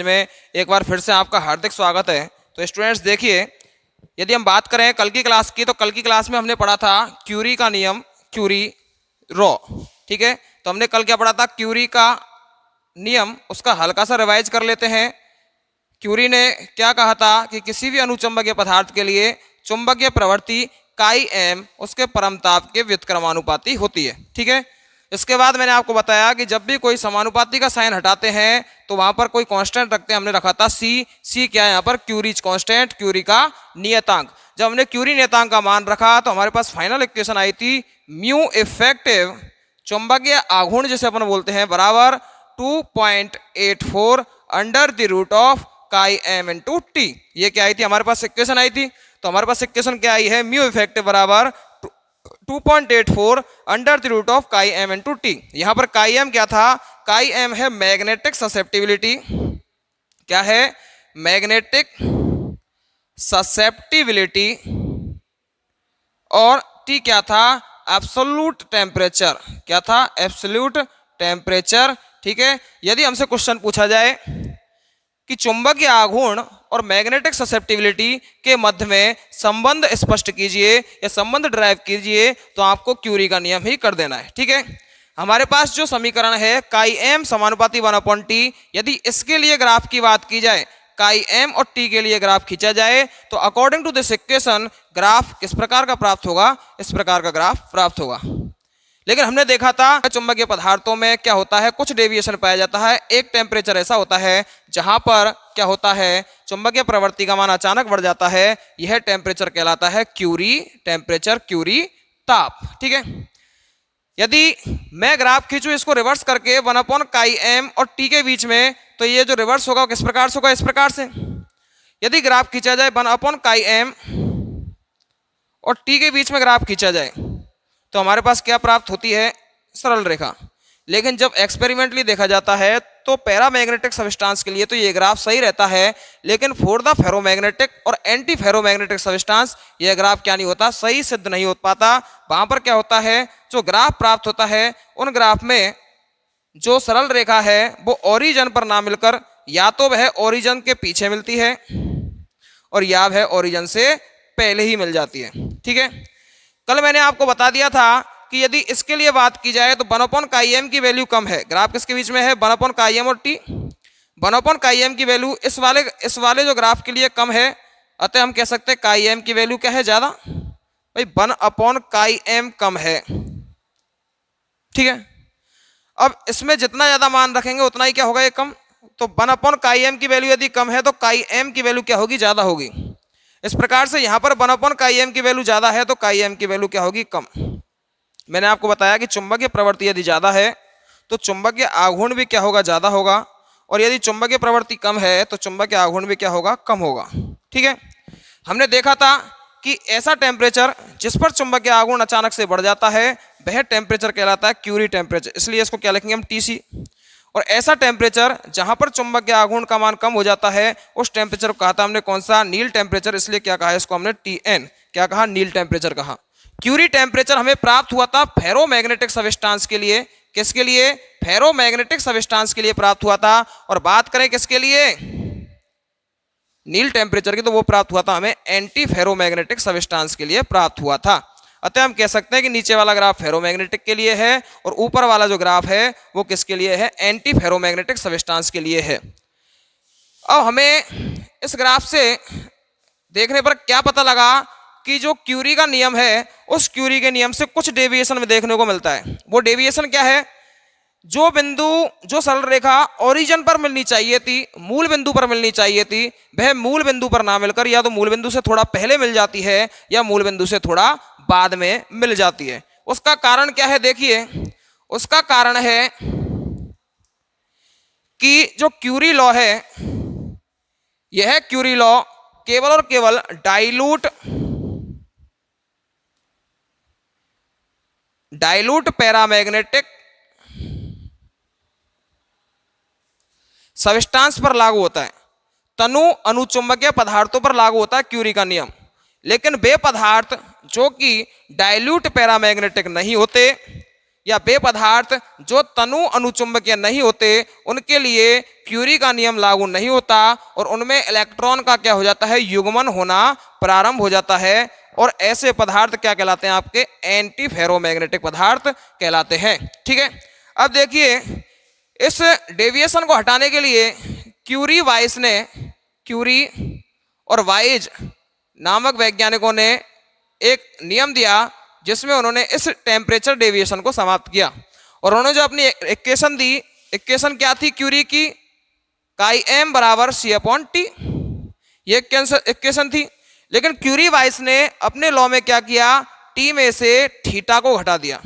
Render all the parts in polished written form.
में एक बार फिर से आपका हार्दिक स्वागत है। तो स्टूडेंट्स देखिए, यदि हम बात करें कल की क्लास की, तो कल की क्लास में हमने पढ़ा था क्यूरी का नियम, क्यूरी रॉ। ठीक है, तो हमने कल क्या पढ़ा था? क्यूरी का नियम, उसका हल्का सा रिवाइज कर लेते हैं। क्यूरी ने क्या कहा था कि किसी भी अनुचुंबकीय पदार्थ के लिए चुंबकीय प्रवृत्ति काई एम उसके परमताप के व्युत्क्रमानुपाती होती है। ठीक है, इसके बाद मैंने आपको बताया कि जब भी कोई समानुपाती का साइन हटाते हैं तो वहां पर कोई कांस्टेंट रखते हैं। हमने रखा था सी। सी क्या है यहाँ पर? क्यूरीज कांस्टेंट, क्यूरी का नियतांक। जब हमने क्यूरी नियतांक का मान रखा तो हमारे पास फाइनल इक्वेशन आई थी म्यू इफेक्टिव चुंबकीय आघूर्ण जिसे अपन बोलते हैं बराबर 2.84 under the root of chi m into t. ये क्या आई थी? हमारे पास इक्वेशन आई थी। तो हमारे पास इक्वेशन क्या आई है? म्यू इफेक्टिव बराबर 2.84 under the root of chi m into t. यहां पर काई एम क्या था? काई एम है मैग्नेटिक ससेप्टिबिलिटी। क्या है? Magnetic susceptibility. और टी क्या था? Absolute temperature. क्या था? Absolute temperature. ठीक है, यदि हमसे क्वेश्चन पूछा जाए कि चुंबकीय आघूर्ण और मैग्नेटिक ससेप्टिबिलिटी के मध्य में संबंध स्पष्ट कीजिए या संबंध ड्राइव कीजिए, तो आपको क्यूरी का नियम ही कर देना है। ठीक है, हमारे पास जो समीकरण है काई एम समानुपाती 1/टी, यदि इसके लिए ग्राफ की बात की जाए, काई एम और टी के लिए ग्राफ खींचा जाए, तो according to this equation graph किस प्रकार का प्राप्त होगा? इस प्रकार का ग्राफ प्राप्त होगा। लेकिन हमने देखा था चुंबकीय पदार्थों में क्या होता है, कुछ डेविएशन पाया जाता है। एक टेम्परेचर ऐसा होता है जहां पर क्या होता है, चुंबकीय प्रवृत्ति का मान अचानक बढ़ जाता है। यह टेम्परेचर कहलाता है क्यूरी टेम्परेचर, क्यूरी ताप। ठीक है, यदि मैं ग्राफ खींचूं इसको रिवर्स करके 1/काई एम और टी के बीच में, तो ये जो रिवर्स होगा किस प्रकार से होगा? इस प्रकार से। यदि ग्राफ खींचा जाए 1/काई एम और टी के बीच में ग्राफ खींचा जाए, तो हमारे पास क्या प्राप्त होती है? सरल रेखा। लेकिन जब एक्सपेरिमेंटली देखा जाता है तो पैरामैग्नेटिक सब्सटेंस के लिए तो ये ग्राफ सही रहता है, लेकिन फॉर द फेरोमैग्नेटिक और एंटी फेरोमैग्नेटिक सब्सटेंस यह ग्राफ क्या नहीं होता? सही सिद्ध नहीं हो पाता। वहां पर क्या होता है, जो ग्राफ प्राप्त होता है उन ग्राफ में जो सरल रेखा है वो ओरिजिन पर ना मिलकर या तो वह ओरिजिन के पीछे मिलती है और या वह ओरिजिन से पहले ही मिल जाती है। ठीक है, कल मैंने आपको बता दिया था कि यदि इसके लिए बात की जाए तो 1/काई एम की वैल्यू कम है। ग्राफ किसके बीच में है? 1/काई एम और टी। 1/काई एम की वैल्यू इस वाले जो ग्राफ के लिए कम है, अतः हम कह सकते हैं काई एम की वैल्यू क्या है? ज्यादा। भाई 1/काई एम कम है। ठीक है, अब इसमें जितना ज्यादा मान रखेंगे उतना ही क्या होगा? ये कम। तो 1/काई एम की वैल्यू यदि कम है तो काई एम की वैल्यू क्या होगी? ज्यादा होगी। इस प्रकार से यहां पर 1/काई एम की वैल्यू ज्यादा है तो काई एम की वैल्यू क्या होगी? कम। मैंने आपको बताया कि चुंबकीय प्रवृत्ति यदि ज्यादा है तो चुंबकीय आघूर्ण भी क्या होगा? ज्यादा होगा। और यदि चुंबकीय प्रवृत्ति कम है तो चुंबकीय आघूर्ण भी क्या होगा? कम होगा। ठीक है, हमने देखा था कि ऐसा टेम्परेचर जिस पर चुंबकीय आघूर्ण अचानक से बढ़ जाता है वह टेम्परेचर कहलाता है क्यूरी टेम्परेचर। इसलिए इसको क्या लिखेंगे हम? टीसी। और ऐसा टेम्परेचर जहां पर चुंबकीय आघूर्ण का मान कम हो जाता है उस टेम्परेचर को कहा था हमने कौन सा? नील टेम्परेचर। इसलिए क्या कहा इसको हमने? टीएन। क्या कहा? नील टेम्परेचर कहा। क्यूरी टेम्परेचर हमें प्राप्त हुआ था फेरोमैग्नेटिक सब्सटेंस के लिए। किसके लिए? फेरोमैग्नेटिक सब्सटेंस के लिए प्राप्त हुआ था। और बात करें किसके लिए? नील टेम्परेचर की, तो वो प्राप्त हुआ था हमें एंटी फेरोमैग्नेटिक सब्सटेंस के लिए प्राप्त हुआ था। अतः हम कह सकते हैं कि नीचे वाला ग्राफ फेरोमैग्नेटिक के लिए है और ऊपर वाला जो ग्राफ है वो किसके लिए है? एंटी फेरोमैग्नेटिक सब्सटेंस के लिए है। अब हमें इस ग्राफ से देखने पर क्या पता लगा कि जो क्यूरी का नियम है उस क्यूरी के नियम से कुछ डेविएशन में देखने को मिलता है। वो डेविएशन क्या है? जो बिंदु, जो सरल रेखा ओरिजिन पर मिलनी चाहिए थी, मूल बिंदु पर मिलनी चाहिए थी, वह मूल बिंदु पर ना मिलकर या तो मूल बिंदु से थोड़ा पहले मिल जाती है या मूल बिंदु से थोड़ा बाद में मिल जाती है। उसका कारण क्या है? देखिए, उसका कारण है कि जो क्यूरी लॉ है, यह क्यूरी लॉ केवल और केवल डाइल्यूट पैरामैग्नेटिक सब्सटेंस पर लागू होता है। तनु अनुचुंबकीय पदार्थों पर लागू होता है क्यूरी का नियम। लेकिन वे पदार्थ जो कि डाइल्यूट पैरामैग्नेटिक नहीं होते या वे पदार्थ जो तनु अनुचुंबकीय नहीं होते उनके लिए क्यूरी का नियम लागू नहीं होता और उनमें इलेक्ट्रॉन का क्या हो जाता है, युग्मन होना प्रारंभ हो जाता है। और ऐसे पदार्थ क्या कहलाते हैं, आपके एंटी फेरोमैग्नेटिक पदार्थ कहलाते हैं। ठीक है, अब देखिए इस डेविएशन को हटाने के लिए क्यूरी और वाइज नामक वैज्ञानिकों ने एक नियम दिया जिसमें उन्होंने इस टेम्परेचर डेविएशन को समाप्त किया। और उन्होंने जो अपनी इक्वेशन दी, इक्वेशन क्या थी क्यूरी की, काई एम बराबर C/T, ये इक्वेशन थी। लेकिन क्यूरी वाइस ने अपने लॉ में क्या किया, टी में से थीटा को घटा दिया।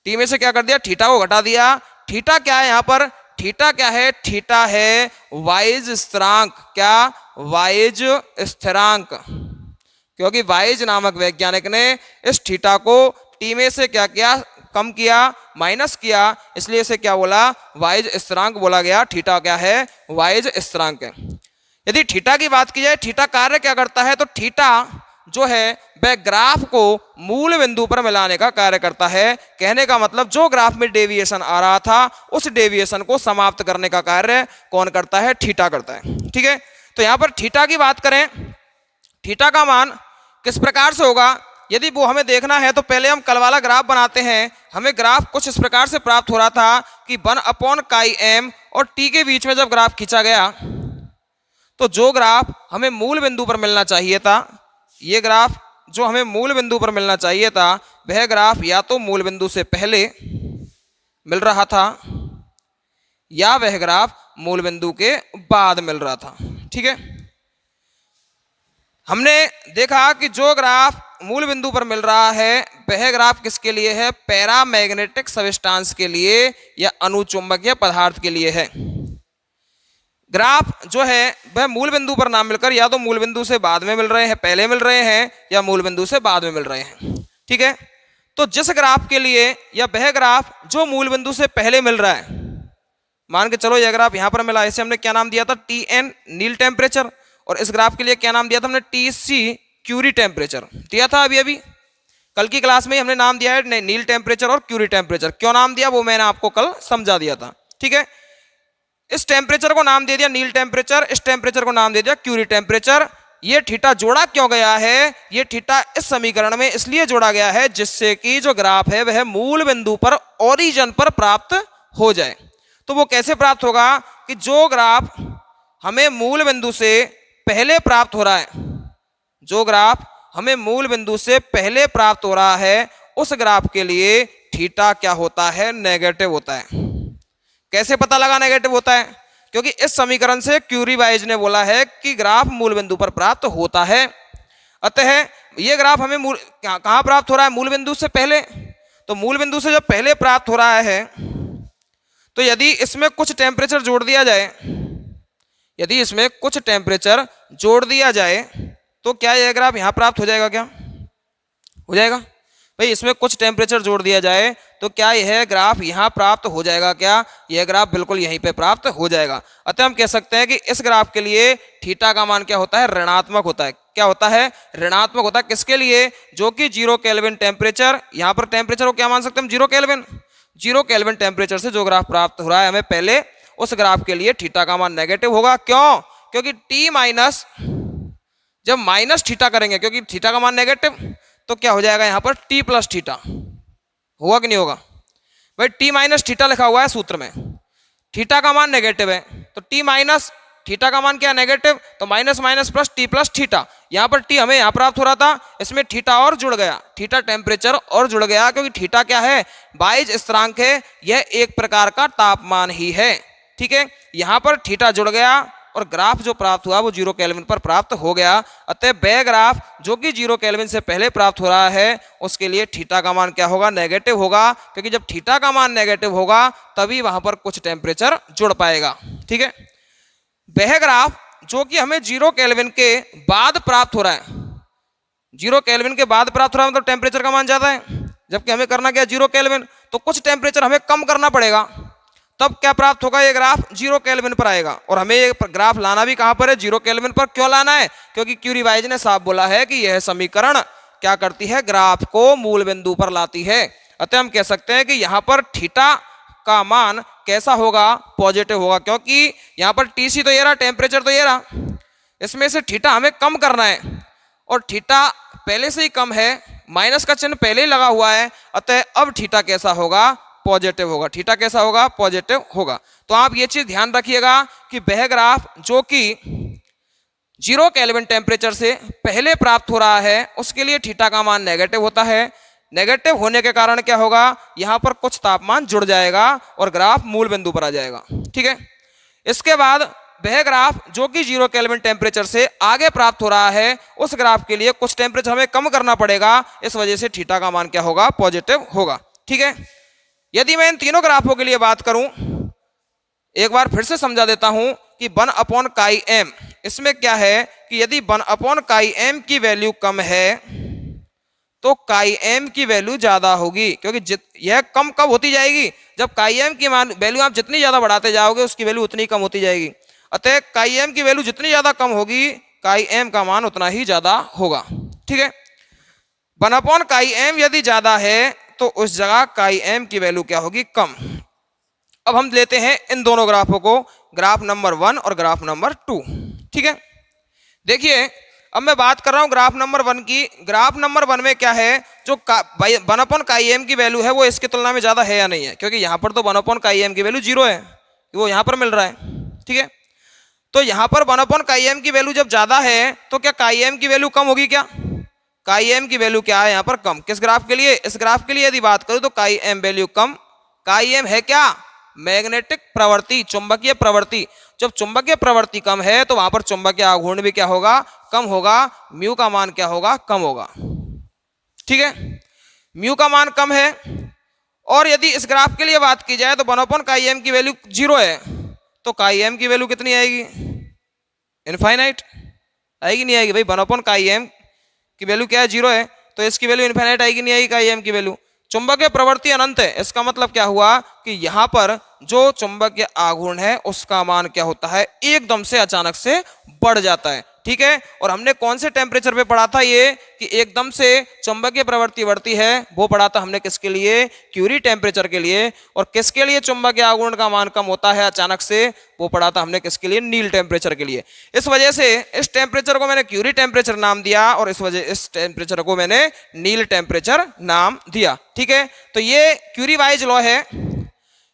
टी में से क्या कर दिया, थीटा को घटा दिया। थीटा क्या है यहाँ पर, थीटा क्या है, थीटा है वाइज स्थिरांक। क्या, वाइज स्थिरांक। क्योंकि वाइज नामक वैज्ञानिक ने इस थीटा को टी में से क्या किया, कम किया, माइनस किया, इसलिए इसे क्या बोला, वाइज स्थिरांक बोला गया। थीटा क्या है, वाइज स्थिरांक है। यदि थीटा की बात की जाए, थीटा कार्य क्या करता है, तो थीटा जो है वह ग्राफ को मूल बिंदु पर मिलाने का कार्य करता है। कहने का मतलब जो ग्राफ में डेविएशन आ रहा था उस डेविएशन को समाप्त करने का कार्य कौन करता है, थीटा करता है। ठीक है, तो यहां पर थीटा की बात करें, थीटा का मान किस प्रकार से होगा, यदि वो हमें देखना है तो पहले हम कल वाला ग्राफ बनाते हैं। हमें ग्राफ कुछ इस प्रकार से प्राप्त हो रहा था कि 1/काई_m और टी के बीच में जब ग्राफ खींचा गया तो जो ग्राफ हमें मूल बिंदु पर मिलना चाहिए था, ये ग्राफ जो हमें मूल बिंदु पर मिलना चाहिए था, वह ग्राफ या तो मूल बिंदु से पहले मिल रहा था या वह ग्राफ मूल बिंदु के बाद मिल रहा था। ठीक है, हमने देखा कि जो ग्राफ मूल बिंदु पर मिल रहा है वह ग्राफ किसके लिए है, पैरामैग्नेटिक सब्सटेंस के लिए या अनुचुंबकीय पदार्थ के लिए है। ग्राफ जो है वह मूल बिंदु पर ना मिलकर या तो मूल बिंदु से बाद में मिल रहे हैं, पहले मिल रहे हैं, या मूल बिंदु से बाद में मिल रहे हैं। ठीक है, तो जिस ग्राफ के लिए या वह ग्राफ जो मूल बिंदु से पहले मिल रहा है, मान के चलो यह ग्राफ यहां पर मिला, इसे हमने क्या नाम दिया था, Tn नील टेम्परेचर, और इस ग्राफ के लिए क्या नाम दिया था हमने, Tc क्यूरी टेम्परेचर दिया था। अभी कल की क्लास में हमने नाम दिया है नील टेम्परेचर और क्यूरी टेम्परेचर। क्यों नाम दिया वो मैंने आपको कल समझा दिया था। ठीक है, इस टेम्परेचर को नाम दे दिया नील टेम्परेचर, इस टेम्परेचर को नाम दे दिया क्यूरी टेम्परेचर। ये थीटा जोड़ा क्यों गया है, ये थीटा इस समीकरण में इसलिए जोड़ा गया है जिससे कि जो ग्राफ है वह मूल बिंदु पर, ओरिजिन पर प्राप्त हो जाए। तो वो कैसे प्राप्त होगा कि जो ग्राफ हमें मूल बिंदु से पहले प्राप्त हो रहा है, जो ग्राफ हमें मूल बिंदु से पहले प्राप्त हो रहा है, उस ग्राफ के लिए थीटा क्या होता है, नेगेटिव होता है। कैसे पता लगा नेगेटिव होता है, क्योंकि इस समीकरण से क्यूरी वाइज ने बोला है कि ग्राफ मूल बिंदु पर प्राप्त होता है। अतः ये ग्राफ हमें कहां प्राप्त हो रहा है, मूल बिंदु से पहले। तो मूल बिंदु से जब पहले प्राप्त हो रहा है तो यदि इसमें कुछ टेम्परेचर जोड़ दिया जाए, यदि इसमें कुछ टेम्परेचर जोड़ दिया जाए तो क्या यह ग्राफ यहां प्राप्त हो जाएगा, क्या हो जाएगा भाई, इसमें कुछ टेम्परेचर जोड़ दिया जाए तो क्या यह ग्राफ यहां प्राप्त हो जाएगा, क्या यह ग्राफ बिल्कुल यहीं पे प्राप्त हो जाएगा। अतः हम कह सकते हैं कि इस ग्राफ के लिए थीटा का मान क्या होता है, ऋणात्मक होता है। क्या होता है, ऋणात्मक होता है। किसके लिए, जो कि 0 केल्विन टेम्परेचर, यहां पर टेम्परेचर को क्या मान सकते हैं हम, 0 केल्विन। 0 केल्विन टेम्परेचर से जो ग्राफ प्राप्त हो रहा है हमें पहले, उस ग्राफ के लिए थीटा का मान नेगेटिव होगा। क्यों, क्योंकि टी माइनस, जब माइनस थीटा करेंगे, क्योंकि थीटा का मान नेगेटिव, तो क्या हो जाएगा यहां पर टी प्लस थीटा, होगा कि नहीं होगा भाई, टी माइनस थीटा लिखा हुआ है सूत्र में, थीटा का मान नेगेटिव है तो टी माइनस थीटा का मान क्या, नेगेटिव, तो minus minus plus T plus theta. यहां पर टी हमें यहां प्राप्त हो रहा था, इसमें थीटा और जुड़ गया, थीटा टेम्परेचर और जुड़ गया, क्योंकि थीटा क्या है, वाइज स्थिरांक है, यह एक प्रकार का तापमान ही है। ठीक है, यहां पर थीटा जुड़ गया और ग्राफ जो प्राप्त हुआ वो 0 केल्विन पर प्राप्त हो गया। अतः वह ग्राफ जो कि 0 केल्विन से पहले प्राप्त हो रहा है उसके लिए थीटा का मान क्या होगा, नेगेटिव होगा, क्योंकि जब थीटा का मान नेगेटिव होगा तभी वहां पर कुछ टेम्परेचर जुड़ पाएगा। ठीक है, वह ग्राफ जो कि हमें 0 केल्विन के बाद प्राप्त हो रहा है, 0 केल्विन के बाद प्राप्त हो रहा है मतलब टेम्परेचर का मान ज्यादा है, जबकि हमें करना क्या, 0 केल्विन, तो कुछ टेम्परेचर हमें कम करना पड़ेगा, तब क्या प्राप्त होगा, ये ग्राफ 0 केल्विन पर आएगा। और हमें ये ग्राफ लाना भी कहां पर है, 0 केल्विन पर। क्यों लाना है, क्योंकि क्यूरी वाइज ने साफ बोला है कि यह समीकरण क्या करती है, ग्राफ को मूल बिंदु पर लाती है। अतः हम कह सकते हैं कि यहाँ पर थीटा का मान कैसा होगा, पॉजिटिव होगा, क्योंकि यहाँ पर टीसी तो ये रहा, टेम्परेचर तो ये रहा, इसमें से थीटा हमें कम करना है और थीटा पहले से ही कम है, माइनस का चिन्ह पहले ही लगा हुआ है, अतः अब थीटा कैसा होगा, पॉजिटिव होगा। थीटा कैसा होगा, पॉजिटिव होगा। तो आप ये चीज ध्यान रखिएगा कि वह ग्राफ जो कि 0 केल्विन टेम्परेचर से पहले प्राप्त हो रहा है उसके लिए थीटा का मान नेगेटिव होता है। नेगेटिव होने के कारण क्या होगा, यहां पर कुछ तापमान जुड़ जाएगा और ग्राफ मूल बिंदु पर आ जाएगा। ठीक है, इसके बाद वह ग्राफ जो कि 0 केल्विन टेम्परेचर से आगे प्राप्त हो रहा है उस ग्राफ के लिए कुछ टेम्परेचर हमें कम करना पड़ेगा, इस वजह से थीटा का मान क्या होगा, पॉजिटिव होगा। ठीक है, यदि मैं इन तीनों ग्राफों के लिए बात करूं, एक बार फिर से समझा देता हूं कि 1/m, इसमें क्या है कि यदि 1/m की वैल्यू कम है तो m की वैल्यू ज्यादा होगी, क्योंकि यह कम कब होती जाएगी, जब m की मान वैल्यू आप जितनी ज्यादा बढ़ाते जाओगे उसकी वैल्यू उतनी कम होती जाएगी। अतः m की वैल्यू जितनी ज्यादा कम होगी m का मान उतना ही ज्यादा होगा। ठीक है, 1/m यदि ज्यादा है तो उस जगह m की वैल्यू क्या होगी, कम। अब हम लेते हैं इन दोनों ग्राफों को, ग्राफ नंबर 1 और ग्राफ नंबर 2। ठीक है, देखिए अब मैं बात कर रहा हूं ग्राफ नंबर 1 की। ग्राफ नंबर 1 में क्या है, जो 1/m की वैल्यू है वो इसकी तुलना में ज्यादा है या नहीं है, क्योंकि यहां पर तो 1/m की वैल्यू 0 है, वो यहां पर मिल रहा है। ठीक है, तो यहां पर 1/m की वैल्यू जब ज्यादा है तो क्या m की वैल्यू कम होगी, क्या m की वैल्यू क्या है यहाँ पर, कम। किस ग्राफ के लिए, इस ग्राफ के लिए यदि बात करूं तो m वैल्यू कम। m है क्या, मैग्नेटिक प्रवृत्ति, चुंबकीय प्रवृत्ति। जब चुंबकीय प्रवृत्ति कम है तो वहां पर चुंबकीय आघूर्ण भी क्या होगा, कम होगा, म्यू का मान क्या होगा, कम होगा। ठीक है, म्यू का मान कम है। और यदि इस ग्राफ के लिए बात की जाए तो 1/m की वैल्यू 0 है तो m की वैल्यू कितनी आएगी, इनफाइनाइट आएगी, नहीं आएगी भाई। 1/m की वैल्यू क्या है, 0 है, तो इसकी वैल्यू इनफाइनाइट आएगी, नहीं आएगी m की वैल्यू। चुंबकीय प्रवृत्ति अनंत है, इसका मतलब क्या हुआ कि यहां पर जो चुंबकीय आघूर्ण है उसका मान क्या होता है, एकदम से अचानक से बढ़ जाता है। ठीक है, और हमने कौन से टेम्परेचर पे पढ़ा था ये कि एकदम से चुंबकीय प्रवृत्ति बढ़ती है, वो पढ़ा था हमने किसके लिए, क्यूरी टेम्परेचर के लिए। और किसके लिए चुंबकीय आघूर्ण का मान कम होता है अचानक से, वो पढ़ा था हमने किसके लिए, नील टेम्परेचर के लिए। इस वजह से इस टेम्परेचर को मैंने क्यूरी टेम्परेचर नाम दिया और इस टेम्परेचर को मैंने नील टेम्परेचर नाम दिया। ठीक है, तो ये क्यूरी वाइज लॉ है।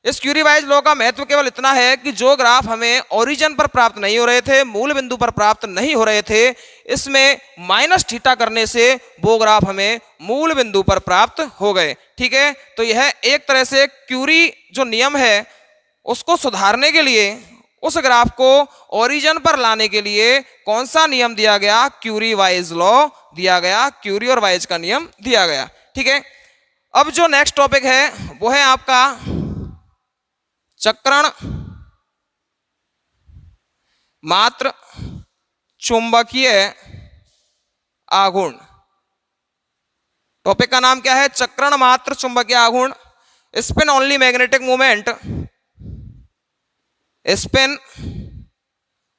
इस क्यूरी वाइज लॉ का महत्व केवल इतना है कि जो ग्राफ हमें ओरिजिन पर प्राप्त नहीं हो रहे थे, मूल बिंदु पर प्राप्त नहीं हो रहे थे, इसमें माइनस थीटा करने से वो ग्राफ हमें मूल बिंदु पर प्राप्त हो गए। ठीक है, तो यह एक तरह से क्यूरी जो नियम है उसको सुधारने के लिए, उस ग्राफ को ओरिजिन पर लाने के लिए कौन सा नियम दिया गया, क्यूरी वाइज लॉ दिया गया, क्यूरी और वाइज का नियम दिया गया। ठीक है, अब जो नेक्स्ट टॉपिक है वो है आपका चक्रण मात्र चुंबकीय आघूर्ण। टॉपिक का नाम क्या है, चक्रण मात्र चुंबकीय आघूर्ण। Spin only magnetic movement, spin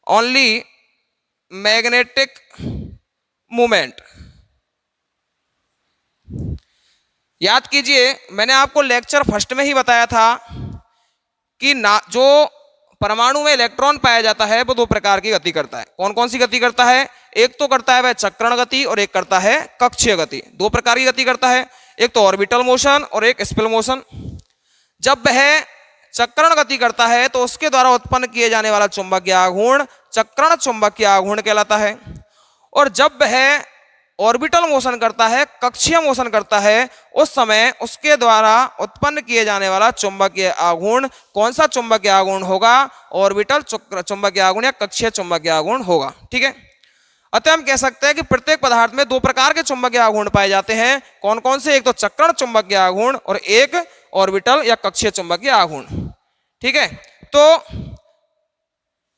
only magnetic movement. याद कीजिए, मैंने आपको लेक्चर फर्स्ट में ही बताया था कि जो परमाणु में इलेक्ट्रॉन पाया जाता है वो दो प्रकार की गति करता है। कौन कौन सी गति करता है, एक तो करता है वह चक्रण गति और एक करता है कक्षीय गति। दो प्रकार की गति करता है, एक तो ऑर्बिटल मोशन और एक स्पिल मोशन। जब वह चक्रण गति करता है तो उसके द्वारा उत्पन्न किए जाने वाला चुंबकीय आघूर्ण चक्रण चुंबकीय आघूर्ण कहलाता है। और जब वह ऑर्बिटल मोशन करता है, कक्षीय मोशन करता है, उस समय उसके द्वारा उत्पन्न किए जाने वाला चुंबकीय आघूर्ण कौन सा चुंबकीय आघूर्ण होगा, ऑर्बिटल चुंबकीय आघूर्ण या कक्षीय चुंबकीय आघूर्ण होगा। ठीक है, अतः हम कह सकते हैं कि प्रत्येक पदार्थ में दो प्रकार के चुंबकीय आघूर्ण पाए जाते हैं। कौन कौन से, एक तो चक्रण चुंबकीय आघूर्ण और एक ऑर्बिटल या कक्षीय चुंबकीय आघूर्ण। ठीक है, तो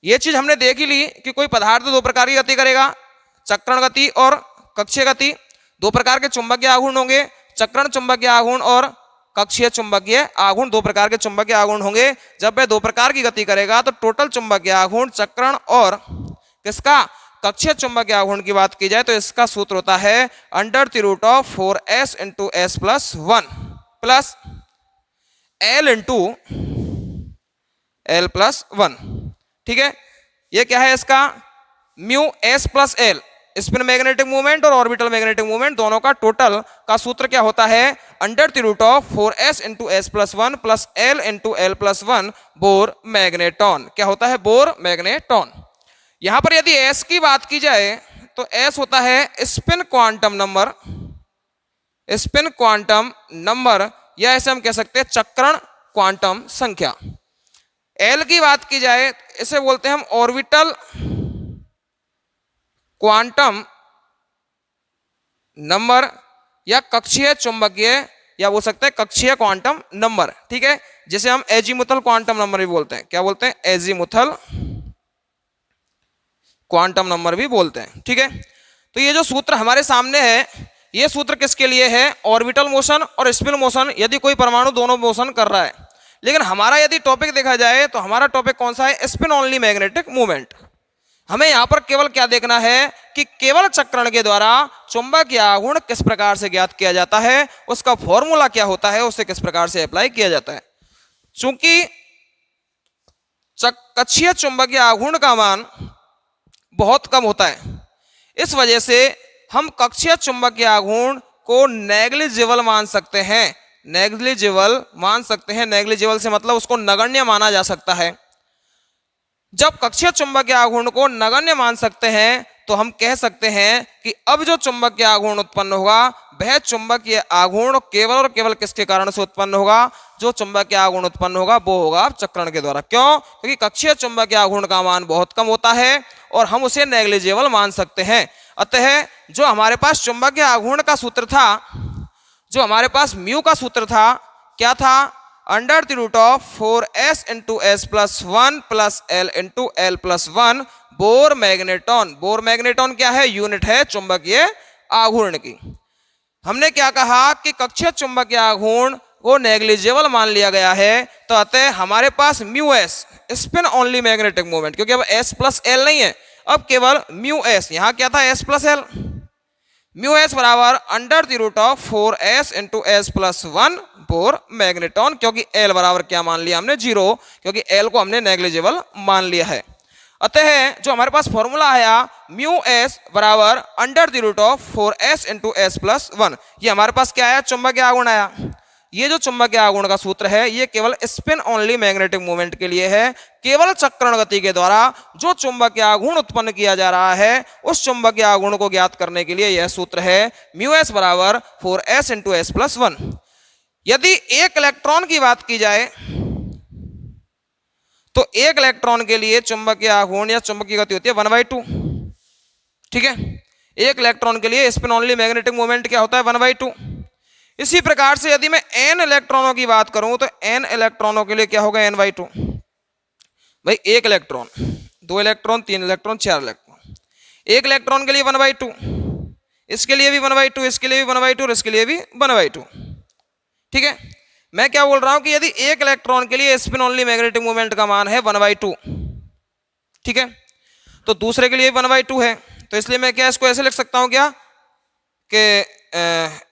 ये चीज हमने देख ही ली कि कोई पदार्थ दो प्रकार की गति करेगा, चक्रण गति और कक्षीय गति। दो प्रकार के चुंबकीय आघूर्ण होंगे, चक्रण चुंबकीय आघूर्ण और कक्षीय चुंबकीय आघूर्ण। दो प्रकार के चुंबकीय आघूर्ण होंगे। जब वह दो प्रकार की गति करेगा तो टोटल चुंबकीय आघूर्ण चक्रण और किसका, कक्षीय चुंबकीय आघूर्ण की बात की जाए तो इसका सूत्र होता है √4s × s + 1। Plus L into L plus one. ठीक है, ये क्या है इसका mu S plus L, spin magnetic movement और ऑर्बिटल मैग्नेटिक मूवमेंट दोनों का टोटल का सूत्र क्या होता है, under the root of 4s into S plus one plus L into L plus one Bohr magneton. क्या होता है, बोर मैग्नेटॉन। यहां पर यदि एस की बात की जाए तो एस होता है spin quantum number, spin quantum number, या ऐसे हम कह सकते हैं चक्रण क्वांटम संख्या। एल की बात की जाए इसे बोलते हैं हम ऑर्बिटल क्वांटम नंबर या कक्षीय चुंबकीय, या बोल सकते हैं कक्षीय क्वांटम नंबर। ठीक है, जिसे हम एजीमुथल क्वांटम नंबर भी बोलते हैं। क्या बोलते हैं, एजीमुथल क्वांटम नंबर भी बोलते हैं। ठीक है, तो ये जो सूत्र हमारे सामने है, ये सूत्र किसके लिए है, ऑर्बिटल मोशन और स्पिन मोशन, यदि कोई परमाणु दोनों मोशन कर रहा है। लेकिन हमारा यदि टॉपिक देखा जाए तो हमारा टॉपिक कौन सा है, स्पिन ओनली मैग्नेटिक मूवमेंट। हमें यहां पर केवल क्या देखना है कि केवल चक्रण के द्वारा चुंबकीय आघूर्ण किस प्रकार से ज्ञात किया जाता है, उसका फॉर्मूला क्या होता है, उसे किस प्रकार से अप्लाई किया जाता है। चूंकि कक्षीय चुंबकीय आघूर्ण का मान बहुत कम होता है, इस वजह से हम कक्षीय चुंबकीय आघूर्ण को नेग्लिजिबल मान सकते हैं, नेग्लिजिबल मान सकते हैं। नेग्लिजिबल से मतलब उसको नगण्य माना जा सकता है। जब कक्षीय चुंबकीय आघूर्ण को नगण्य मान सकते हैं तो हम कह सकते हैं कि अब जो चुंबकीय आघूर्ण उत्पन्न होगा वह चुंबकीय आघूर्ण केवल और केवल किसके कारण से उत्पन्न होगा, जो चुंबकीय आघूर्ण उत्पन्न होगा वो होगा चक्रण के द्वारा। क्यों, क्योंकि कक्षीय चुंबकीय आघूर्ण का मान बहुत कम होता है और हम उसे नेग्लिजिबल मान सकते हैं। अतः जो हमारे पास चुंबकीय आघूर्ण का सूत्र था, जो हमारे पास म्यू का सूत्र था, क्या था, under the root of 4s into S plus one plus L into L plus one Bohr magneton. Bohr magneton क्या है, यूनिट है चुंबकीय आघूर्ण की। हमने क्या कहा कि कक्षीय चुंबकीय आघूर्ण को नेग्लिजिबल मान लिया गया है, तो अतः हमारे पास mu S spin only magnetic movement, क्योंकि अब एस प्लस एल नहीं है, अब केवल म्यू एस, यहां क्या था S plus L, mu S बराबर under the root of 4s into S plus one Bohr magneton, क्योंकि एल बराबर क्या मान लिया हमने, 0, क्योंकि एल को हमने नेग्लिजिबल मान लिया है। अतः जो हमारे पास फॉर्मूला आया म्यू एस बराबर under the root of 4s into S plus one, ये हमारे पास क्या आया, चुंबकीय आघूर्ण आया। ये जो चुंबकीय आघूर्ण का सूत्र है ये केवल स्पिन ओनली मैग्नेटिक मूवमेंट के लिए है। केवल चक्रण गति के द्वारा जो चुंबकीय आघूर्ण उत्पन्न किया जा रहा है उस चुंबकीय आघूर्ण को ज्ञात करने के लिए यह सूत्र है म्यू एस बराबर 4s into S plus one. यदि एक इलेक्ट्रॉन की बात की जाए तो एक इलेक्ट्रॉन के लिए चुंबकीय आघूर्ण या चुंबकीय गति होती है 1/2। ठीक है, एक इलेक्ट्रॉन के लिए स्पिन ओनली मैग्नेटिक मूवमेंट क्या होता है, 1/2। इसी प्रकार से यदि मैं n इलेक्ट्रॉनों की बात करूं तो n इलेक्ट्रॉनों के लिए क्या होगा, n/2। भाई एक इलेक्ट्रॉन, 2 इलेक्ट्रॉन, 3 इलेक्ट्रॉन, 4 इलेक्ट्रॉन, एक इलेक्ट्रॉन के लिए 1/2, इसके लिए भी 1/2, इसके लिए भी 1/2 और इसके लिए भी 1/2। ठीक है, मैं क्या बोल रहा हूं कि यदि एक इलेक्ट्रॉन के लिए स्पिन ओनली मैग्नेटिक मूवमेंट का मान है 1/2, ठीक है, तो दूसरे के लिए 1/2 है, तो इसलिए मैं क्या इसको ऐसे लिख सकता हूं क्या कि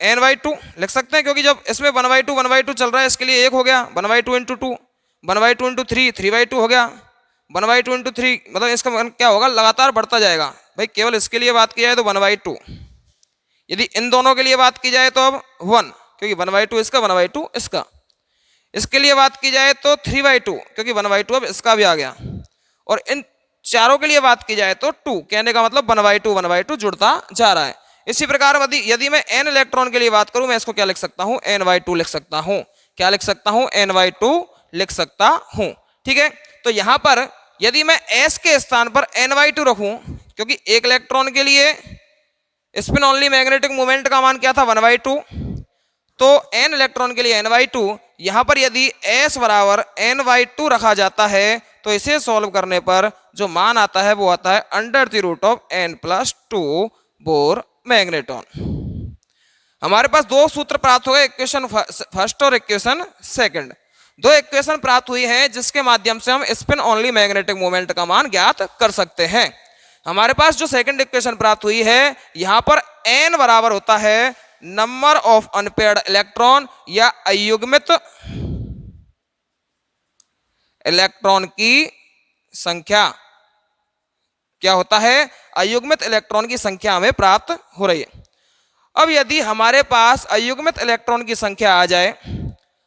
n/2 लिख सकते हैं, क्योंकि जब इसमें 1/2 चल रहा है, इसके लिए 1 हो गया, 1/2 इंटू 2, 1/2 इंटू 3, 3/2 हो गया, 1/2 इंटू 3, मतलब इसका क्या होगा, लगातार बढ़ता जाएगा। भाई केवल इसके लिए बात की जाए तो 1/2, यदि इन दोनों के लिए बात की जाए तो अब 1, क्योंकि 1/2 इसका, 1/2 इसका। इसके लिए बात की जाए तो 3/2, क्योंकि 1/2 अब इसका भी आ गया, और इन चारों के लिए बात की जाए तो 2, कहने का मतलब 1/2 जुड़ता जा रहा है। इसी प्रकार यदि मैं n इलेक्ट्रॉन के लिए बात करूं, मैं इसको क्या लिख सकता हूं, n/2 लिख सकता हूं। क्या लिख सकता हूं, n/2 लिख सकता हूं। ठीक है, तो यहां पर यदि मैं s के स्थान पर n/2 रखूं, क्योंकि एक इलेक्ट्रॉन के लिए स्पिन ओनली मैग्नेटिक मूवमेंट का मान क्या था, 1/2, तो n इलेक्ट्रॉन के लिए n/2, यहां पर यदि s बराबर n/2 रखा जाता है तो इसे सॉल्व करने पर जो मान आता है वो आता है under the root of n+2 Bohr magneton. हमारे पास दो सूत्र प्राप्त हो गए, इक्वेशन फर्स्ट और इक्वेशन सेकंड। दो इक्वेशन प्राप्त हुई हैं जिसके माध्यम से हम स्पिन ओनली मैग्नेटिक मोमेंट का मान ज्ञात कर सकते हैं। हमारे पास जो सेकंड इक्वेशन प्राप्त हुई है, यहां पर n बराबर होता है नंबर ऑफ अनपेयर्ड इलेक्ट्रॉन या अयुग्मित इलेक्ट्रॉन की संख्या। क्या होता है? अयुग्मित इलेक्ट्रॉन की संख्या हमें प्राप्त हो रही है। अब यदि हमारे पास अयुग्मित इलेक्ट्रॉन की संख्या आ जाए,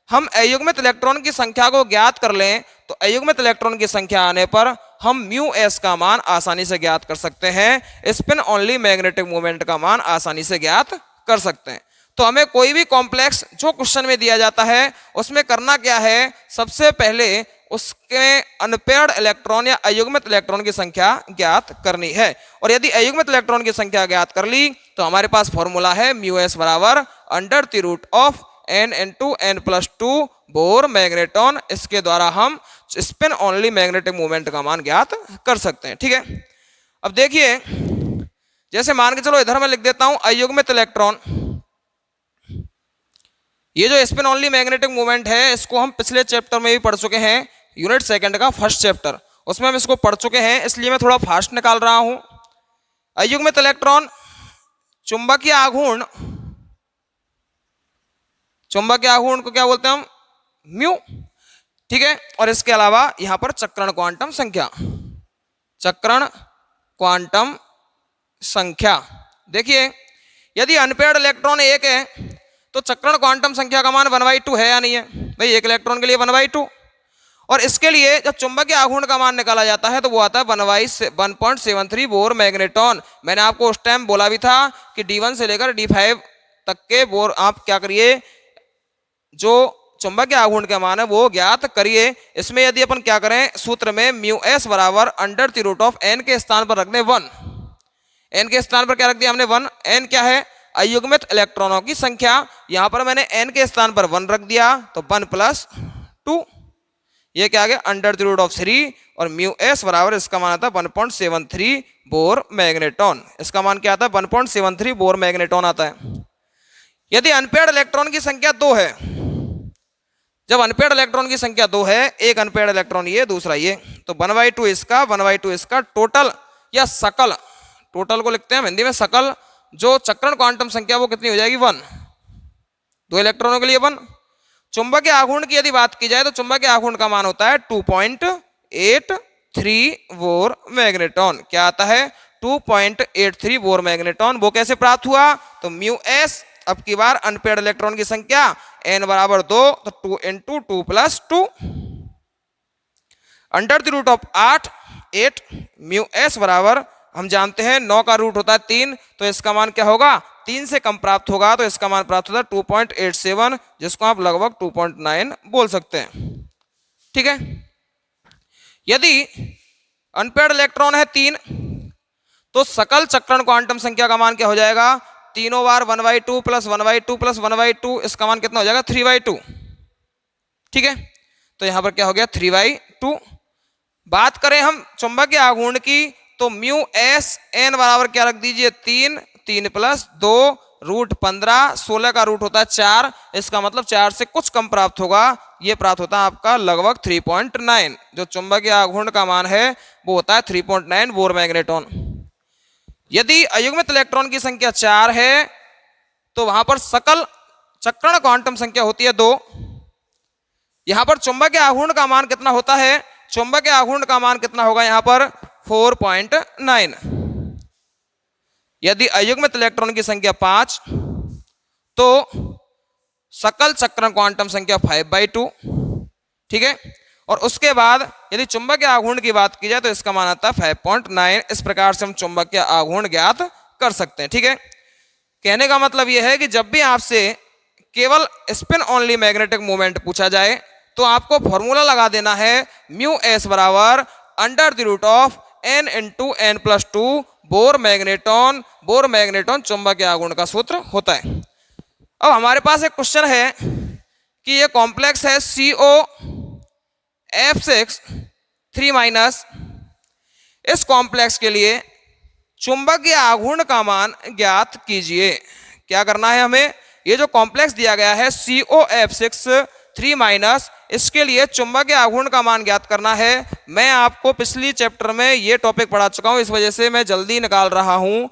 हम अयुग्मित इलेक्ट्रॉन की संख्या को ज्ञात कर लें, तो अयुग्मित इलेक्ट्रॉन की संख्या आने पर हम म्यू एस का मान आसानी से ज्ञात कर सकते हैं। स्पिन ओनली मैग्नेटिक मोमेंट का मान आसानी से ज्ञात कर सकते हैं। तो हमें कोई भी कॉम्प्लेक्स जो क्वेश्चन में दिया जाता है उसमें करना क्या है, सबसे पहले उसके अनपेयर्ड इलेक्ट्रॉन या अयुग्मित इलेक्ट्रॉन की संख्या ज्ञात करनी है। और यदि अयुग्मित इलेक्ट्रॉन की संख्या ज्ञात कर ली तो हमारे पास फॉर्मूला है म्यू एस बराबर under the root of n into n plus 2 Bohr magneton. इसके द्वारा हम स्पिन ओनली मैग्नेटिक मूवमेंट का मान ज्ञात कर सकते हैं। ठीक है, अब देखिए, जैसे मान के चलो इधर मैं लिख देता हूं अयुग्मित इलेक्ट्रॉन। ये जो स्पिन ओनली मैग्नेटिक मूवमेंट है इसको हम पिछले चैप्टर में भी पढ़ चुके हैं, यूनिट सेकंड का फर्स्ट चैप्टर, उसमें हम इसको पढ़ चुके हैं, इसलिए मैं थोड़ा फास्ट निकाल रहा हूं। अयुग्मित इलेक्ट्रॉन चुंबकीय आघूर्ण, चुंबकीय आघूर्ण को क्या बोलते हैं हम? म्यू। ठीक है, और इसके अलावा यहां पर चक्रण क्वांटम संख्या, चक्रण क्वांटम संख्या। देखिए, यदि अनपेयर्ड इलेक्ट्रॉन एक है तो चक्रण क्वांटम संख्या का मान 1/2 है या नहीं है? भाई एक इलेक्ट्रॉन के लिए 1/2। और इसके लिए जब चुंबकीय आघूर्ण का मान निकाला जाता है तो वो आता है 1/1.73 बोर मैग्नेटॉन। मैंने आपको उस टाइम बोला भी था कि D1 से लेकर D5 तक के बोर आप क्या करिए, जो चुंबकीय आघूर्ण का मान है वो ज्ञात करिए। इसमें यदि अपन क्या करें, सूत्र में म्यू एस बराबर under the root of n के स्थान पर रख दें 1। n के स्थान पर क्या रख दिया हमने? 1। n क्या है? अयुग्मित इलेक्ट्रॉनों की संख्या। यहां पर मैंने n के स्थान पर 1 रख दिया तो 1 प्लस 2, ये क्या आ गया? Under the root of 3। और म्यू एस बराबर इसका मान आता है 1.73 बोर मैग्नेटॉन। इसका मान क्या आता है? 1.73 बोर मैग्नेटॉन आता है। यदि अनपेयर्ड इलेक्ट्रॉन की संख्या 2 है, जब अनपेयर्ड इलेक्ट्रॉन की संख्या 2 है, एक अनपेयर्ड इलेक्ट्रॉन ये, दूसरा ये, तो 1/2 इसका, 1/2 इसका, टोटल या सकल, टोटल को लिखते हैं हिंदी में सकल, जो चक्रण क्वांटम संख्या वो कितनी हो जाएगी? 1। 2 इलेक्ट्रॉनों के लिए 1। चुंबकीय आघूर्ण की यदि बात की जाए तो चुंबकीय आघूर्ण का मान होता है 2.83 बोर मैग्नेटॉन। क्या आता है? 2.83 बोर मैग्नेटॉन। वो कैसे प्राप्त हुआ? तो म्यू एस, अब की बार अनपेयर्ड इलेक्ट्रॉन की संख्या n बराबर 2, तो 2 into 2 plus 2 under the root of 8 mu S बराबर हम जानते हैं 9 का रूट होता है 3, तो इसका मान क्या होगा? 3 से कम प्राप्त होगा, तो इसका मान प्राप्त होता है 2.87, जिसको आप लगभग 2.9 बोल सकते हैं। ठीक है, यदि अनपेयर्ड इलेक्ट्रॉन है 3 तो सकल चक्रण क्वांटम संख्या का मान क्या हो जाएगा? तीनों बार 1/2 प्लस 1/2 प्लस 1/2, इसका मान कितना हो जाएगा? 3/2। ठीक है, तो यहां पर क्या हो गया? 3/2। बात करें हम चुंबकीय आघूर्ण की तो म्यू एस एन बराबर क्या रख दीजिए? 3 प्लस 2 रूट 15, 16 का रूट होता है 4, इसका मतलब 4 से कुछ कम प्राप्त होगा। ये प्राप्त होता है आपका लगभग 3.9। जो चुंबकीय आघूर्ण का मान है वो होता है 3.9 बोर मैग्नेटॉन। यदि अयुग्मित इलेक्ट्रॉन की संख्या 4 है तो वहां पर सकल चक्रण क्वांटम संख्या होती है 2। यहां पर चुंबकीय आघूर्ण का मान कितना होता है? चुंबकीय आघूर्ण का मान कितना होगा यहां पर? 4.9। यदि अयुग्मित इलेक्ट्रॉन की संख्या 5 तो सकल चक्रण क्वांटम संख्या 5/2। ठीक है, और उसके बाद यदि चुंबकीय आघूर्ण की बात की जाए तो इसका मान आता है 5.9। इस प्रकार से हम चुंबकीय आघूर्ण ज्ञात कर सकते हैं। ठीक है, कहने का मतलब यह है कि जब भी आपसे केवल स्पिन ओनली मैग्नेटिक मूवमेंट पूछा जाए तो आपको फॉर्मूला लगा देना है म्यू एस बराबर under the root of n into n plus 2 Bohr magneton. Bohr magneton चुंबकीय आघूर्ण का सूत्र होता है। अब हमारे पास एक क्वेश्चन है कि ये कॉम्प्लेक्स है COF6 3-। इस कॉम्प्लेक्स के लिए चुंबकीय आघूर्ण का मान ज्ञात कीजिए। क्या करना है हमें? ये जो कॉम्प्लेक्स दिया गया है COF6 3-, इसके लिए चुंबकीय आघूर्ण का मान ज्ञात करना है। मैं आपको पिछली चैप्टर में ये टॉपिक पढ़ा चुका हूं, इस वजह से मैं जल्दी निकाल रहा हूं।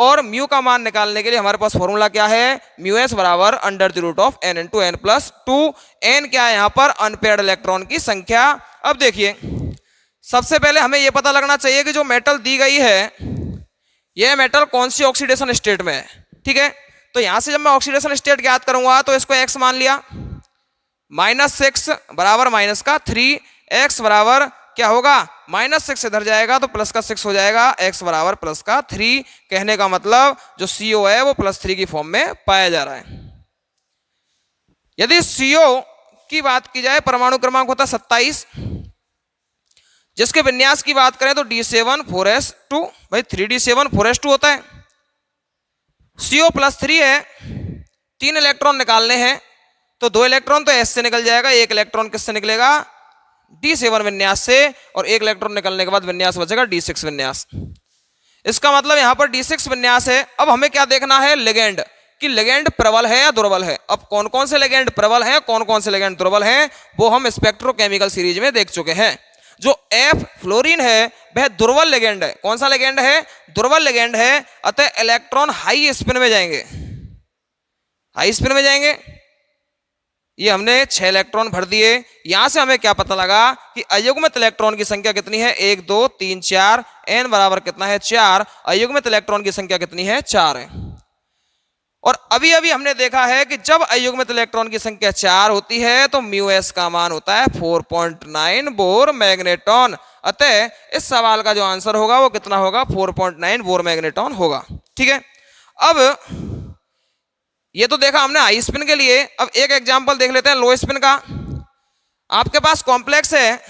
और म्यू का मान निकालने के लिए हमारे पास फॉर्मूला क्या है, म्यू एस बराबर under the root of N into N plus 2। N क्या है यहाँ पर, अनपेयर्ड इलेक्ट्रॉन की संख्या। अब देखिए सबसे पहले हमें यह पता लगना चाहिए कि जो मेटल दी गई है यह मेटल कौन सी ऑक्सीडेशन स्टेट में है। ठीक है, तो यहां से जब मैं ऑक्सीडेशन स्टेट ज्ञात करूंगा तो इसको एक्स मान लिया, -6 बराबर माइनस का 3, एक्स बराबर क्या होगा, -6 इधर जाएगा तो प्लस का 6 हो जाएगा, x बराबर प्लस का 3। कहने का मतलब जो CO है वो +3 की फॉर्म में पाया जा रहा है। यदि CO की बात की जाए परमाणु क्रमांक होता है 27, जिसके विन्यास की बात करें तो D7 4s2, भाई 3D7 4s2 होता है। CO +3 है, 3 इलेक्ट्रॉन निकालने हैं तो 2 इलेक्ट्रॉन तो S से निकल जाएगा, 1 इलेक्ट्रॉन किससे निकलेगा, D7 विन्यास से, और 1 इलेक्ट्रॉन निकलने के बाद विन्यास बचेगा D6 विन्यास। इसका मतलब यहां पर D6 विन्यास है। अब हमें क्या देखना है, लिगेंड, कि लिगेंड प्रबल है या दुर्बल है। अब कौन कौन से लिगेंड प्रबल हैं, कौन कौन से लिगेंड दुर्बल हैं, वो हम स्पेक्ट्रोकेमिकल सीरीज में देख चुके हैं। जो F फ्लोरीन है वह दुर्बल लिगेंड है। कौन सा लिगेंड है, दुर्बल लिगेंड है, अतः इलेक्ट्रॉन हाई स्पिन में जाएंगे, हाई स्पिन में जाएंगे। ये हमने 6 इलेक्ट्रॉन भर दिए। यहां से हमें क्या पता लगा कि अयुग्मित इलेक्ट्रॉन की संख्या कितनी है, 1 2 3 4, n बराबर कितना है 4, अयुग्मित इलेक्ट्रॉन की संख्या कितनी है 4 है। और अभी अभी हमने देखा है कि जब अयुग्मित इलेक्ट्रॉन की संख्या 4 होती है तो म्यू एस का मान होता है 4.9 बोर मैग्नेटॉन। अतः इस सवाल का जो आंसर होगा वो कितना होगा, 4.9 बोर मैग्नेटॉन होगा। ठीक है, अब ये तो देखा हमने हाई स्पिन के लिए। अब एक एग्जांपल देख लेते हैं लो स्पिन का। आपके पास कॉम्प्लेक्स है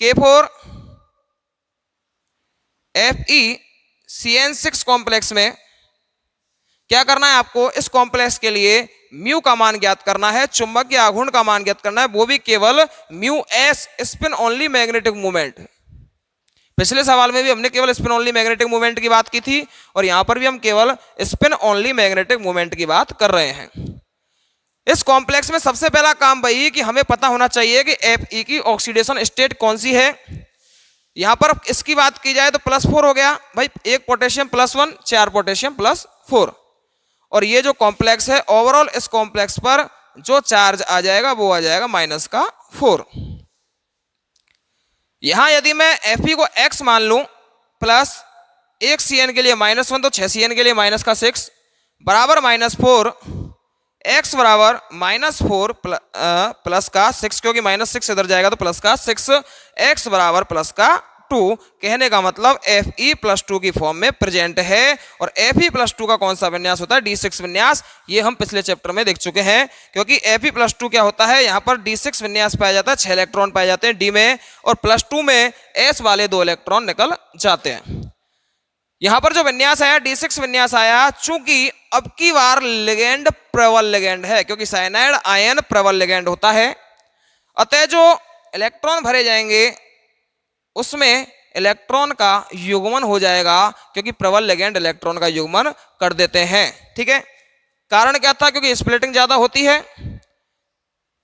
K4Fe कॉम्प्लेक्स में क्या करना है आपको, इस कॉम्प्लेक्स के लिए म्यू का मान ज्ञात करना है, चुंबकीय आघूर्ण का मान ज्ञात करना है, वो भी केवल mu S, spin only magnetic movement. पिछले सवाल में भी हमने केवल स्पिन ओनली मैग्नेटिक मूवमेंट की बात की थी और यहां पर भी हम केवल स्पिन ओनली मैग्नेटिक मूवमेंट की बात कर रहे हैं। इस कॉम्प्लेक्स में सबसे पहला काम वही कि हमें पता होना चाहिए कि Fe की ऑक्सीडेशन स्टेट कौन सी है। यहां पर इसकी बात की जाए तो +4 हो गया भाई, 1 पोटेशियम +1, 4 पोटेशियम +4। और ये जो कॉम्प्लेक्स है ओवरऑल इस कॉम्प्लेक्स पर जो चार्ज आ जाएगा वो आ जाएगा -4। यहां यदि मैं Fe को x मान लूं प्लस 1 Cn के लिए -1 तो 6 Cn के लिए -6 बराबर -4, x बराबर -4 प्लस का 6, क्योंकि -6 इधर जाएगा तो प्लस का 6, x बराबर प्लस का 2। कहने का मतलब Fe+2 की फॉर्म में प्रेजेंट है। और Fe+2 का कौन सा विन्यास होता है, D6 विन्यास। ये हम पिछले चैप्टर में देख चुके हैं, क्योंकि Fe+2 क्या होता है, यहाँ पर D6 विन्यास पाया जाता है, 6 इलेक्ट्रॉन पाए जाते हैं D में, और +2 में S वाले 2 इलेक्ट्रॉन निकल जाते हैं। यहां पर जो विन्यास आया D6 विन्यास आया, चूंकि अब की बार लिगेंड प्रबल लिगेंड है, क्योंकि साइनाइड आयन प्रबल लिगेंड होता है, अतः जो इलेक्ट्रॉन भरे जाएंगे उसमें इलेक्ट्रॉन का युग्मन हो जाएगा, क्योंकि प्रबल लिगेंड इलेक्ट्रॉन का युग्मन कर देते हैं। ठीक है, कारण क्या था, क्योंकि स्प्लिटिंग ज्यादा होती है,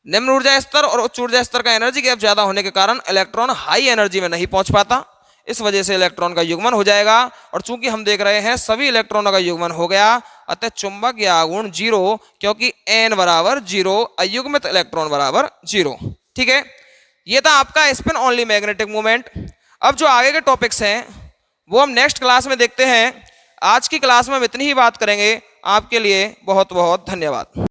निम्न ऊर्जा स्तर और उच्च ऊर्जा स्तर का एनर्जी गैप ज्यादा होने के कारण इलेक्ट्रॉन हाई एनर्जी में नहीं पहुंच पाता, इस वजह से इलेक्ट्रॉन का युग्मन हो जाएगा। और चूंकि हम देख रहे हैं सभी इलेक्ट्रॉनों का युग्मन हो गया, अतः चुंबकीय आघूर्ण 0, क्योंकि n बराबर 0, अयुग्मित इलेक्ट्रॉन बराबर 0। ठीक है, ये था आपका स्पिन ओनली मैग्नेटिक मूवमेंट। अब जो आगे के टॉपिक्स हैं वो हम नेक्स्ट क्लास में देखते हैं। आज की क्लास में हम इतनी ही बात करेंगे। आपके लिए बहुत बहुत धन्यवाद।